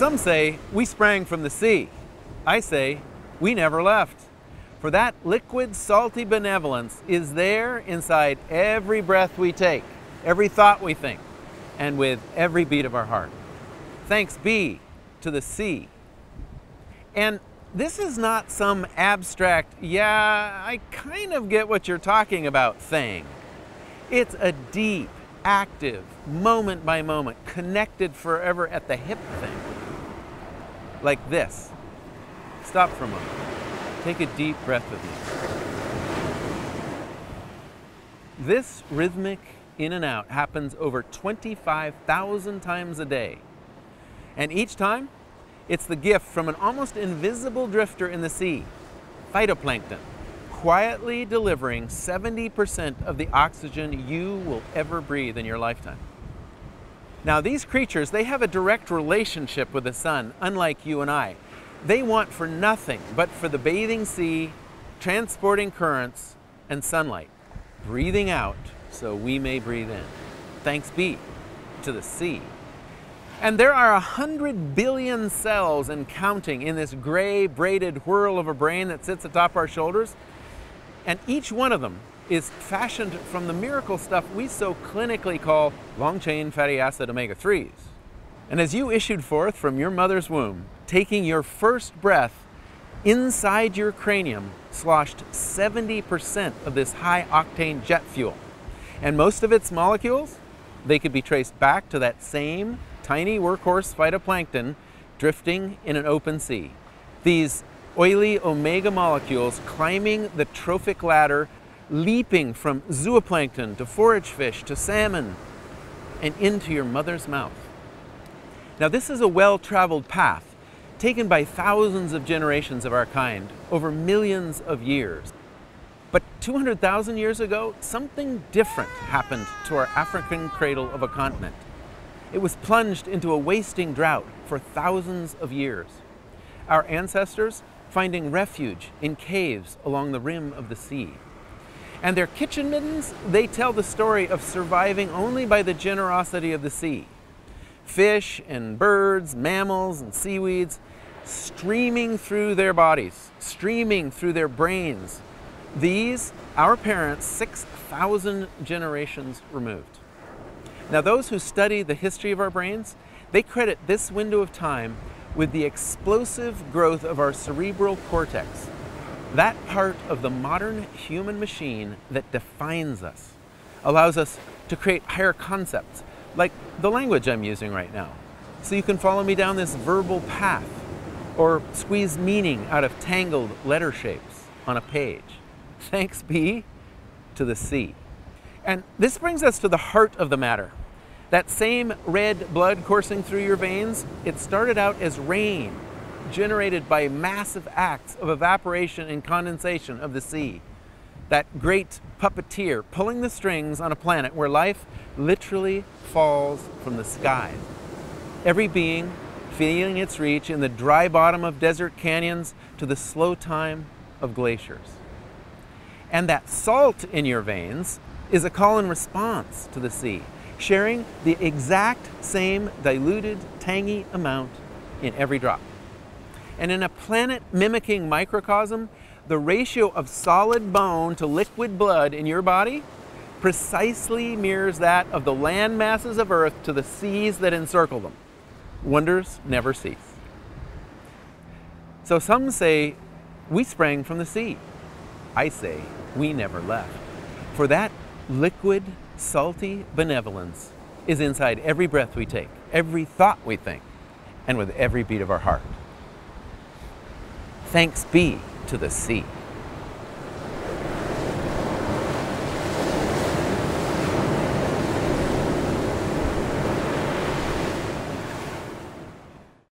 Some say we sprang from the sea. I say we never left. For that liquid, salty benevolence is there inside every breath we take, every thought we think, and with every beat of our heart. Thanks be to the sea. And this is not some abstract, yeah, I kind of get what you're talking about thing. It's a deep, active, moment by moment, connected forever at the hip thing. Like this. Stop for a moment. Take a deep breath with me. This rhythmic in and out happens over 25,000 times a day. And each time, it's the gift from an almost invisible drifter in the sea, phytoplankton, quietly delivering 70% of the oxygen you will ever breathe in your lifetime. Now these creatures, they have a direct relationship with the sun, unlike you and I. They want for nothing but for the bathing sea, transporting currents, and sunlight, breathing out so we may breathe in. Thanks be to the sea. And there are 100 billion cells and counting in this gray braided whirl of a brain that sits atop our shoulders. And each one of them is fashioned from the miracle stuff we so clinically call long-chain fatty acid omega-3s. And as you issued forth from your mother's womb, taking your first breath, inside your cranium sloshed 70% of this high-octane jet fuel. And most of its molecules, they could be traced back to that same tiny workhorse phytoplankton drifting in an open sea. These oily omega molecules climbing the trophic ladder, leaping from zooplankton to forage fish to salmon and into your mother's mouth. Now this is a well-traveled path taken by thousands of generations of our kind over millions of years. But 200,000 years ago, something different happened to our African cradle of a continent. It was plunged into a wasting drought for thousands of years. Our ancestors finding refuge in caves along the rim of the sea. And their kitchen middens, they tell the story of surviving only by the generosity of the sea. Fish and birds, mammals and seaweeds streaming through their bodies, streaming through their brains. These, our parents, 6,000 generations removed. Now those who study the history of our brains, they credit this window of time with the explosive growth of our cerebral cortex, that part of the modern human machine that defines us, allows us to create higher concepts, like the language I'm using right now, so you can follow me down this verbal path, or squeeze meaning out of tangled letter shapes on a page. Thanks be to the sea. And this brings us to the heart of the matter. That same red blood coursing through your veins, it started out as rain, generated by massive acts of evaporation and condensation of the sea. That great puppeteer pulling the strings on a planet where life literally falls from the skies. Every being feeling its reach in the dry bottom of desert canyons to the slow time of glaciers. And that salt in your veins is a call and response to the sea, sharing the exact same diluted, tangy amount in every drop. And in a planet mimicking microcosm, the ratio of solid bone to liquid blood in your body precisely mirrors that of the land masses of Earth to the seas that encircle them. Wonders never cease. So some say we sprang from the sea. I say we never left. For that liquid, salty benevolence is inside every breath we take, every thought we think, and with every beat of our heart. Thanks be to the sea.